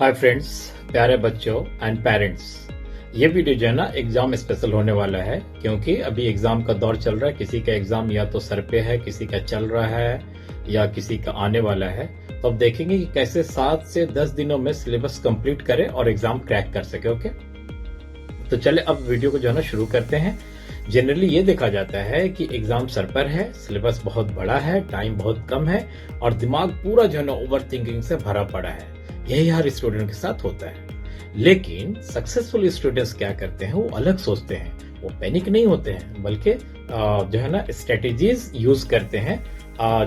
Hi friends, प्यारे बच्चों and parents. ये वीडियो जो है ना एग्जाम स्पेशल होने वाला है, क्योंकि अभी एग्जाम का दौर चल रहा है। किसी का एग्जाम या तो सर पे है, किसी का चल रहा है या किसी का आने वाला है। तो अब देखेंगे कि कैसे 7 से 10 दिनों में सिलेबस कंप्लीट करें और एग्जाम क्रैक कर सके। ओके, तो चले अब वीडियो को जो है ना शुरू करते हैं। जनरली ये देखा जाता है कि एग्जाम सर पर है, सिलेबस बहुत बड़ा है, टाइम बहुत कम है और दिमाग पूरा जो है ना ओवर थिंकिंग से भरा पड़ा है। यही हर स्टूडेंट के साथ होता है। लेकिन सक्सेसफुल स्टूडेंट्स क्या करते हैं, वो अलग सोचते हैं। वो पैनिक नहीं होते हैं, बल्कि जो है ना स्ट्रेटेजीज यूज करते हैं,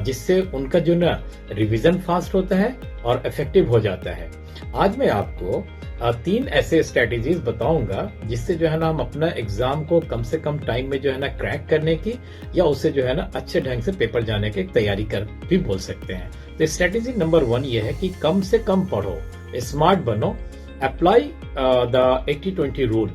जिससे उनका जो ना रिवीजन फास्ट होता है और इफेक्टिव हो जाता है। आज मैं आपको 3 ऐसे स्ट्रेटेजीज बताऊंगा जिससे जो है ना हम अपना एग्जाम को कम से कम टाइम में जो है ना क्रैक करने की या उसे जो है ना अच्छे ढंग से पेपर जाने की तैयारी कर भी बोल सकते हैं। तो स्ट्रेटेजी नंबर 1 ये है कि कम से कम पढ़ो, स्मार्ट बनो, अप्लाई द 80-20 रूल।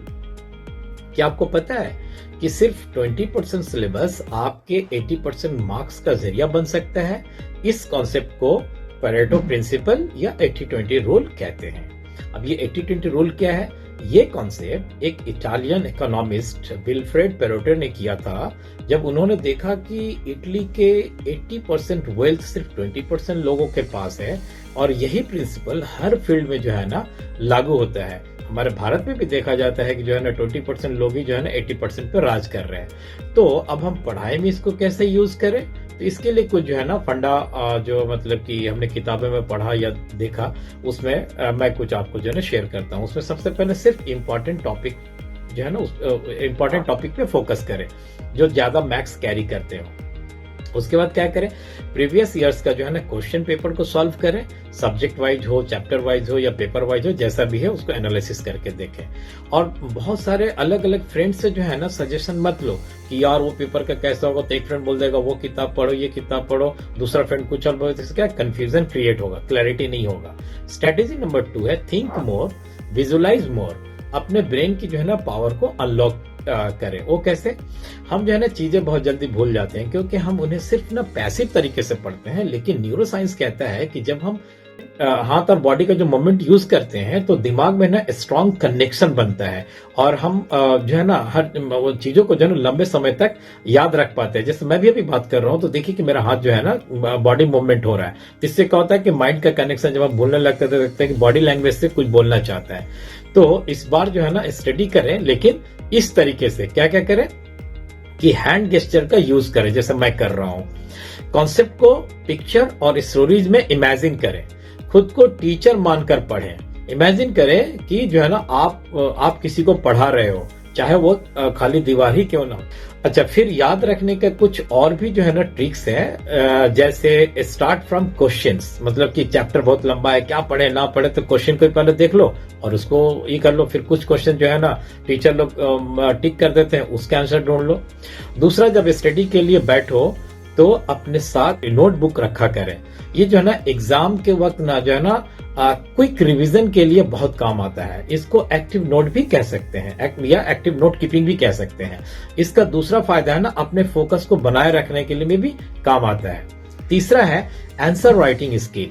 क्या आपको पता है कि सिर्फ 20% सिलेबस आपके 80% मार्क्स का जरिया बन सकता है? इस कॉन्सेप्ट को परेटो प्रिंसिपल या 80-20 रूल कहते हैं। अब ये 80-20 रूल क्या है? ये कॉन्सेप्ट एक इटालियन इकोनॉमिस्ट विल्फ्रेड पेरोटो ने किया था, जब उन्होंने देखा कि इटली के 80% वेल्थ सिर्फ 20% लोगों के पास है और यही प्रिंसिपल हर फील्ड में जो है ना लागू होता है। हमारे भारत में भी देखा जाता है कि जो है ना 20% लोग ही जो है ना 80% पे राज कर रहे हैं। तो अब हम पढ़ाई में इसको कैसे यूज करें? तो इसके लिए कुछ जो है ना फंडा जो मतलब कि हमने किताबें में पढ़ा या देखा, उसमें मैं कुछ आपको जो है ना शेयर करता हूँ। उसमें सबसे पहले सिर्फ इम्पोर्टेंट टॉपिक जो है ना इम्पोर्टेंट टॉपिक पे फोकस करें, जो ज्यादा मैथ्स कैरी करते हो। उसके बाद क्या करें, प्रीवियस ईयर्स का जो है ना क्वेश्चन पेपर को सॉल्व करें। सब्जेक्ट वाइज हो, चैप्टर वाइज हो या पेपर वाइज हो, जैसा भी है उसको एनालिसिस करके देखें। और बहुत सारे अलग अलग फ्रेंड से जो है ना सजेशन मत लो कि यार वो पेपर का कैसा होगा। तो एक फ्रेंड बोल देगा वो किताब पढ़ो, ये किताब पढ़ो, दूसरा फ्रेंड कुछ और बोले, तो क्या कंफ्यूजन क्रिएट होगा, क्लैरिटी नहीं होगा। स्ट्रेटेजी नंबर 2 है थिंक मोर, विजुअलाइज मोर। अपने ब्रेन की जो है ना पावर को अनलॉक करें। वो कैसे? हम जो है ना चीजें बहुत जल्दी भूल जाते हैं, क्योंकि हम उन्हें सिर्फ ना पैसिव तरीके से पढ़ते हैं। लेकिन न्यूरोसाइंस कहता है कि जब हम हाथ और बॉडी का जो मूवमेंट यूज करते हैं तो दिमाग में ना स्ट्रॉन्ग कनेक्शन बनता है और हम जो है ना हर वो चीजों को जो है ना लंबे समय तक याद रख पाते हैं। जैसे मैं भी अभी बात कर रहा हूं तो देखिए कि मेरा हाथ जो है ना बॉडी मूवमेंट हो रहा है। इससे क्या होता है कि माइंड का कनेक्शन, जब आप बोलने लगते हैं तो लगता है कि बॉडी लैंग्वेज से कुछ बोलना चाहता है। तो इस बार जो है ना स्टडी करें, लेकिन इस तरीके से क्या क्या करें कि हैंड गेस्चर का यूज करें, जैसे मैं कर रहा हूं। कॉन्सेप्ट को पिक्चर और स्टोरीज में इमेजिन करें। खुद को टीचर मानकर पढ़ें। इमेजिन करें कि जो है ना आप किसी को पढ़ा रहे हो, चाहे वो खाली दीवार ही क्यों ना हो। अच्छा, फिर याद रखने के कुछ और भी जो है ना ट्रिक्स हैं, जैसे स्टार्ट फ्रॉम क्वेश्चंस। मतलब कि चैप्टर बहुत लंबा है, क्या पढ़े ना पढ़े, तो क्वेश्चन को पहले देख लो और उसको ये कर लो। फिर कुछ क्वेश्चन जो है ना टीचर लोग टिक कर देते हैं, उसके आंसर ढूंढ लो। दूसरा, जब स्टडी के लिए बैठो तो अपने साथ नोटबुक रखा करें। ये जो है ना एग्जाम के वक्त ना जो है ना क्विक रिवीजन के लिए बहुत काम आता है। इसको एक्टिव नोट भी कह सकते हैं या एक्टिव नोट कीपिंग भी कह सकते हैं। इसका दूसरा फायदा है ना अपने फोकस को बनाए रखने के लिए भी काम आता है। तीसरा है आंसर राइटिंग स्किल।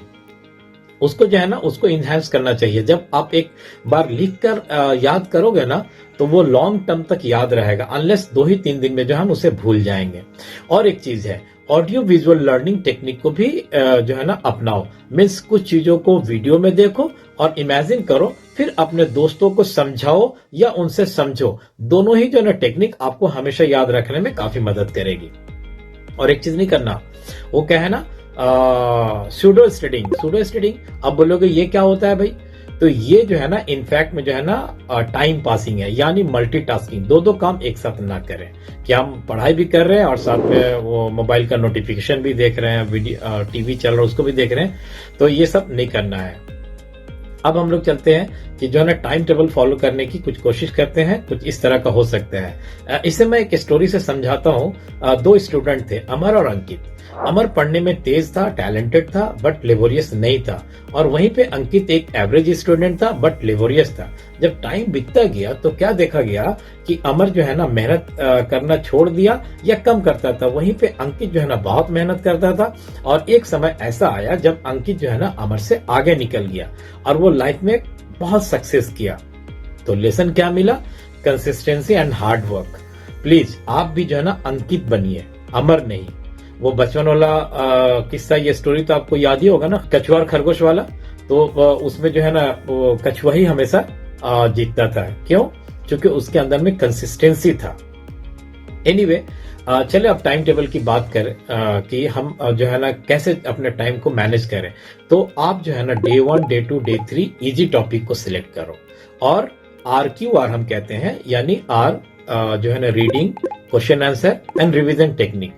उसको जो है ना उसको इनहेंस करना चाहिए। जब आप एक बार लिख कर याद करोगे ना तो वो लॉन्ग टर्म तक याद रहेगा, अनलेस 2 ही 3 दिन में जो हम उसे भूल जाएंगे। और एक चीज है, ऑडियो विजुअल लर्निंग टेक्निक को भी जो है ना अपनाओ। मीन्स कुछ चीजों को वीडियो में देखो और इमेजिन करो, फिर अपने दोस्तों को समझाओ या उनसे समझो। दोनों ही जो है ना टेक्निक आपको हमेशा याद रखने में काफी मदद करेगी। और एक चीज नहीं करना, वो क्या है ना सूडो स्टडिंग। अब बोलोगे ये क्या होता है भाई? तो ये जो है ना इनफैक्ट में जो है ना टाइम पासिंग है, यानी मल्टीटास्किंग। दो काम एक साथ ना करें कि हम पढ़ाई भी कर रहे हैं और साथ में वो मोबाइल का नोटिफिकेशन भी देख रहे हैं, वीडियो टीवी चल रहा है उसको भी देख रहे हैं। तो ये सब नहीं करना है। अब हम लोग चलते हैं कि जो है ना टाइम टेबल फॉलो करने की कुछ कोशिश करते हैं। कुछ इस तरह का हो सकता है। इसे मैं एक स्टोरी से समझाता हूँ। 2 स्टूडेंट थे, अमर और अंकित। अमर पढ़ने में तेज था, टैलेंटेड था, बट लेबोरियस नहीं था। और वहीं पे अंकित एक एवरेज स्टूडेंट था, बट लेबोरियस था। जब टाइम बीतता गया तो क्या देखा गया कि अमर जो है ना मेहनत करना छोड़ दिया या कम करता था, वहीं पे अंकित जो है ना बहुत मेहनत करता था। और एक समय ऐसा आया जब अंकित जो है ना अमर से आगे निकल गया और वो लाइफ में बहुत सक्सेस किया। तो लेसन क्या मिला? Consistency and hard work. Please आप भी जो है ना अंकित बनिए, अमर नहीं। वो बचपन वाला किस्सा, ये स्टोरी तो आपको याद ही होगा ना, कछुआ और खरगोश वाला। तो उसमें जो है ना वो कछुआ ही हमेशा जीतता था। क्यों? क्योंकि उसके अंदर में कंसिस्टेंसी था। एनीवे, चले अब टाइम टेबल की बात करें कि हम जो है ना कैसे अपने टाइम को मैनेज करें। तो आप जो है ना day 1, day 2, day 3 easy topic को सिलेक्ट करो और RQR हम कहते हैं, यानी आर जो है ना reading, question answer and revision technique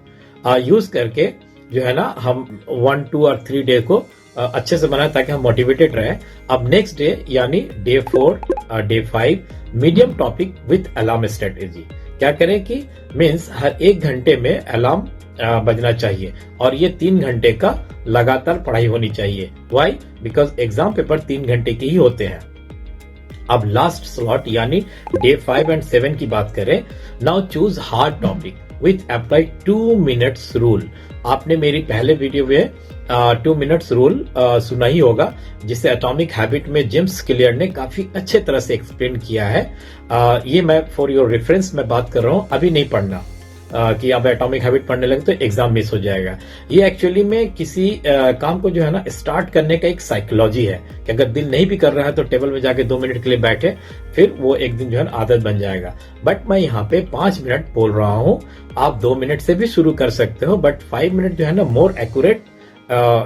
use करके जो है ना हम 1, 2 और 3 डे को अच्छे से बनाए ताकि हम मोटिवेटेड रहे। अब नेक्स्ट डे यानी day 4, day 5 medium topic with alarm strategy. क्या करें कि मीन्स हर 1 घंटे में अलार्म बजना चाहिए और ये 3 घंटे का लगातार पढ़ाई होनी चाहिए। वाई? बिकॉज एग्जाम पेपर 3 घंटे के ही होते हैं। अब लास्ट स्लॉट यानी डे 5 एंड 7 की बात करें। Now choose hard topic with apply 2 minutes rule. आपने मेरी पहले वीडियो में 2 मिनट्स रूल सुना ही होगा, जिसे एटॉमिक हैबिट में जेम्स क्लियर ने काफी अच्छे तरह से एक्सप्लेन किया है। ये मैं फॉर योर रेफरेंस में बात कर रहा हूं, अभी नहीं पढ़ना कि आप एटॉमिक हैबिट पढ़ने लगे तो एग्जाम मिस हो जाएगा। ये एक्चुअली में किसी काम को जो है ना स्टार्ट करने का एक साइकोलॉजी है कि अगर दिल नहीं भी कर रहा है तो टेबल में जाके 2 मिनट के लिए बैठे, फिर वो एक दिन जो है ना आदत बन जाएगा। बट मैं यहाँ पे 5 मिनट बोल रहा हूँ, आप 2 मिनट से भी शुरू कर सकते हो, बट 5 मिनट जो है ना मोर एक्यूरेट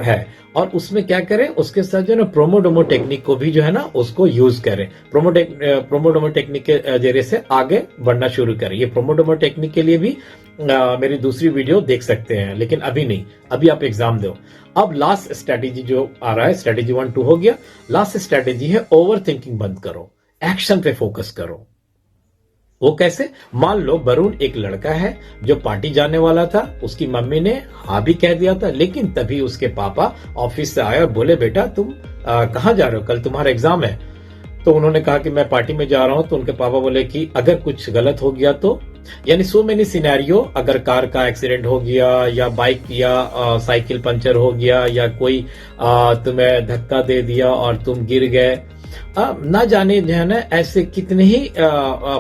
है। और उसमें क्या करें, उसके साथ जो है ना प्रोमोडोमो टेक्निक को भी जो है ना उसको यूज करें। प्रोमोडोमो टेक्निक के जरिए से आगे बढ़ना शुरू करें। ये प्रोमोडोमो टेक्निक के लिए भी मेरी दूसरी वीडियो देख सकते हैं, लेकिन अभी नहीं, अभी आप एग्जाम दो। अब लास्ट स्ट्रेटेजी जो आ रहा है, स्ट्रेटेजी 1, 2 हो गया। लास्ट स्ट्रेटेजी है ओवर थिंकिंग बंद करो, एक्शन पे फोकस करो। वो कैसे? मान लो वरुण एक लड़का है जो पार्टी जाने वाला था, उसकी मम्मी ने हाँ भी कह दिया था, लेकिन तभी उसके पापा ऑफिस से आए और बोले बेटा तुम कहाँ जा रहे हो, कल तुम्हारा एग्जाम है। तो उन्होंने कहा कि मैं पार्टी में जा रहा हूं। तो उनके पापा बोले कि अगर कुछ गलत हो गया तो, यानी सो मेनी सिनेरियो, अगर कार का एक्सीडेंट हो गया या बाइक या साइकिल पंचर हो गया या कोई तुम्हें धक्का दे दिया और तुम गिर गए, ना जाने जो है ना ऐसे कितने ही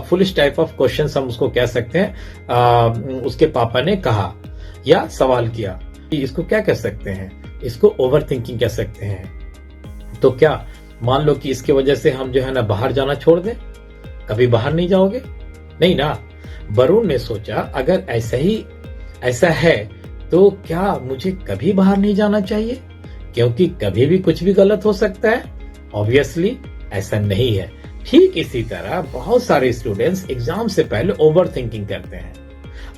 फुलिश टाइप ऑफ क्वेश्चन हम उसको कह सकते हैं। उसके पापा ने कहा या सवाल किया, इसको क्या कह सकते हैं? इसको ओवर थिंकिंग कह सकते हैं। तो क्या मान लो कि इसकी वजह से हम जो है ना बाहर जाना छोड़ दें? कभी बाहर नहीं जाओगे? नहीं ना। वरुण ने सोचा अगर ऐसा है तो क्या मुझे कभी बाहर नहीं जाना चाहिए, क्योंकि कभी भी कुछ भी गलत हो सकता है। ऑब्वियसली ऐसा नहीं है। ठीक इसी तरह बहुत सारे स्टूडेंट्स एग्जाम से पहले ओवर थिंकिंग करते हैं।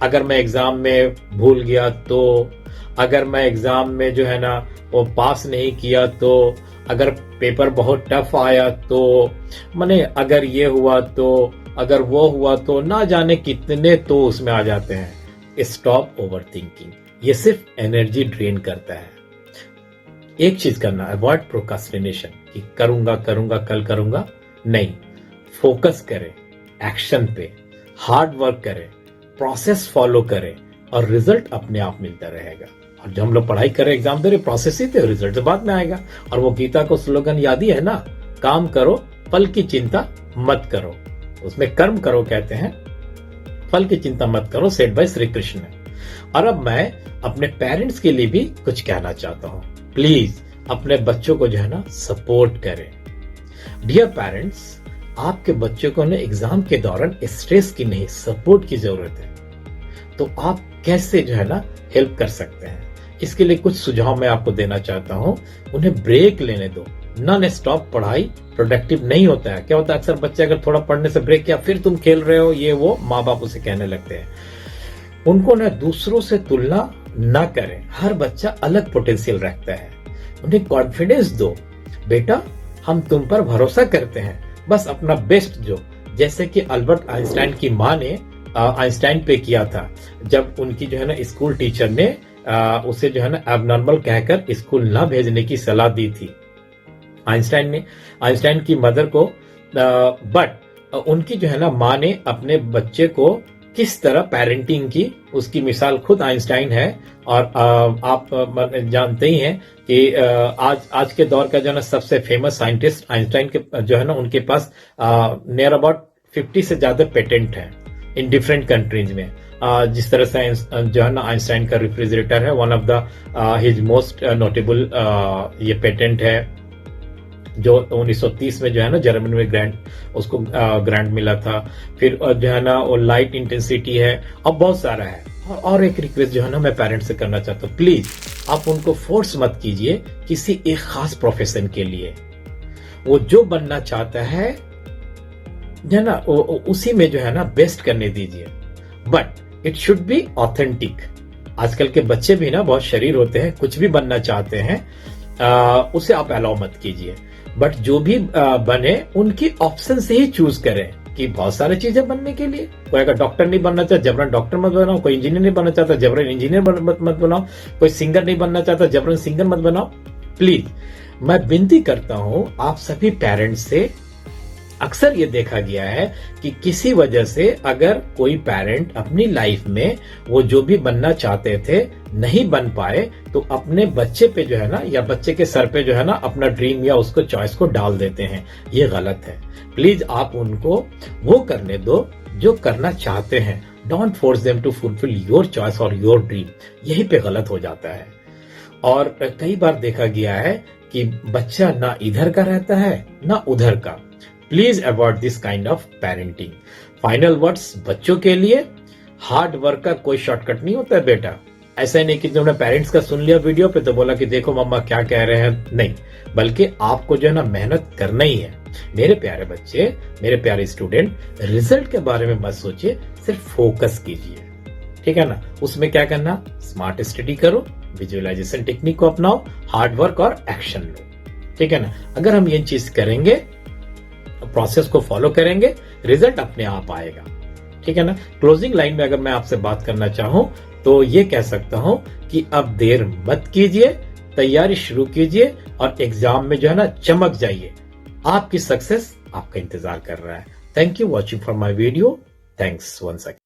अगर मैं एग्जाम में भूल गया तो, अगर मैं एग्जाम में जो है ना वो पास नहीं किया तो, अगर पेपर बहुत टफ आया तो, माने अगर ये हुआ तो, अगर वो हुआ तो, ना जाने कितने तो उसमें आ जाते हैं। स्टॉप ओवर थिंकिंग, ये सिर्फ एनर्जी ड्रेन करता है। एक चीज करना, अवॉइड प्रोक्रास्टिनेशन कि करूंगा कल करूंगा, नहीं। फोकस करें एक्शन पे, हार्ड वर्क करें, प्रोसेस फॉलो करें और रिजल्ट अपने आप मिलता रहेगा। और जब हम लोग पढ़ाई करें, एग्जाम दे रहे, प्रोसेस ही थे, रिजल्ट बाद में आएगा। और वो गीता को स्लोगन याद ही है ना, काम करो फल की चिंता मत करो। उसमें कर्म करो कहते हैं, फल की चिंता मत करो, सेड बाय श्री कृष्ण। और अब मैं अपने पेरेंट्स के लिए भी कुछ कहना चाहता हूं। प्लीज अपने बच्चों को जो है ना सपोर्ट करें। डियर पेरेंट्स, आपके बच्चों को ना एग्जाम के दौरान स्ट्रेस की नहीं, सपोर्ट की जरूरत है। तो आप कैसे जो है ना हेल्प कर सकते हैं, इसके लिए कुछ सुझाव मैं आपको देना चाहता हूं। उन्हें ब्रेक लेने दो। नॉन स्टॉप पढ़ाई प्रोडक्टिव नहीं होता है। क्या होता है, अक्सर बच्चे अगर थोड़ा पढ़ने से ब्रेक किया, फिर तुम खेल रहे हो, ये वो माँ बाप उसे कहने लगते हैं। उनको ना दूसरों से तुलना ना करें। हर बच्चा अलग पोटेंशियल रखता है। उन्हें कॉन्फिडेंस दो, बेटा हम तुम पर भरोसा करते हैं, बस अपना बेस्ट दो। जैसे कि अल्बर्ट आइंस्टाइन की माँ ने आइंस्टाइन पे किया था, जब उनकी जो है ना स्कूल टीचर ने उसे जो है ना एबनॉर्मल कहकर स्कूल ना भेजने की सलाह दी थी आइंस्टाइन की मदर को। बट उनकी जो है ना माँ ने अपने बच्चे को किस तरह पेरेंटिंग की, उसकी मिसाल खुद आइंस्टाइन है। और आप जानते ही हैं कि आज के दौर का जो है ना सबसे फेमस साइंटिस्ट आइंस्टाइन के जो है ना उनके पास नियर अबाउट 50 से ज्यादा पेटेंट है इन डिफरेंट कंट्रीज में। जिस तरह से जो है ना आइंस्टाइन का रेफ्रिजरेटर है, one of the his most notable ये पेटेंट है जो 1930 में जो है ना जर्मनी में उसको ग्रांट मिला था। फिर जो है ना वो लाइट इंटेंसिटी है और बहुत सारा है। और एक रिक्वेस्ट जो है ना मैं पेरेंट्स से करना चाहता हूँ, प्लीज आप उनको फोर्स मत कीजिए किसी एक खास प्रोफेशन के लिए। वो जो बनना चाहता है जो है ना उसी में जो है ना बेस्ट करने दीजिए, but it should be authentic. आजकल के बच्चे भी ना बहुत शरीर होते हैं, कुछ भी बनना चाहते हैं, उसे आप अलाउ मत कीजिए। बट जो भी बने उनकी ऑप्शन से ही चूज करें कि बहुत सारी चीजें बनने के लिए। कोई अगर डॉक्टर नहीं बनना चाहता जबरन डॉक्टर मत बनाओ, कोई इंजीनियर नहीं बनना चाहता जबरन इंजीनियर मत बनाओ, कोई सिंगर नहीं बनना चाहता जबरन सिंगर मत बनाओ। प्लीज मैं विनती करता हूं आप सभी पेरेंट्स से। अक्सर ये देखा गया है कि किसी वजह से अगर कोई पेरेंट अपनी लाइफ में वो जो भी बनना चाहते थे नहीं बन पाए तो अपने बच्चे पे जो है ना या बच्चे के सर पे जो है ना अपना ड्रीम या उसको चॉइस को डाल देते हैं। ये गलत है। प्लीज आप उनको वो करने दो जो करना चाहते हैं। Don't force them to fulfil your choice और योर ड्रीम। यहीं पे गलत हो जाता है। और कई बार देखा गया है कि बच्चा ना इधर का रहता है ना उधर का। Please avoid this kind of parenting. Final words बच्चों के लिए, हार्ड वर्क का कोई शॉर्टकट नहीं होता है बेटा। ऐसा नहीं कि तुमने पेरेंट्स का सुन लिया वीडियो पे तो बोला कि देखो मम्मा क्या कह रहे हैं, नहीं, बल्कि आपको जो है ना मेहनत करना ही है। मेरे प्यारे बच्चे, मेरे प्यारे स्टूडेंट, रिजल्ट के बारे में मत सोचिए, सिर्फ फोकस कीजिए, ठीक है ना। उसमें क्या करना, स्मार्ट स्टडी करो, विजुअलाइजेशन टेक्निक को अपनाओ, हार्ड वर्क और एक्शन लो, ठीक है ना। अगर हम ये चीज करेंगे, प्रोसेस को फॉलो करेंगे, रिजल्ट अपने आप आएगा, ठीक है ना। क्लोजिंग लाइन में अगर मैं आपसे बात करना चाहूं तो ये कह सकता हूं कि अब देर मत कीजिए, तैयारी शुरू कीजिए और एग्जाम में जो है ना चमक जाइए। आपकी सक्सेस आपका इंतजार कर रहा है। Thank you watching for my video. Thanks once again.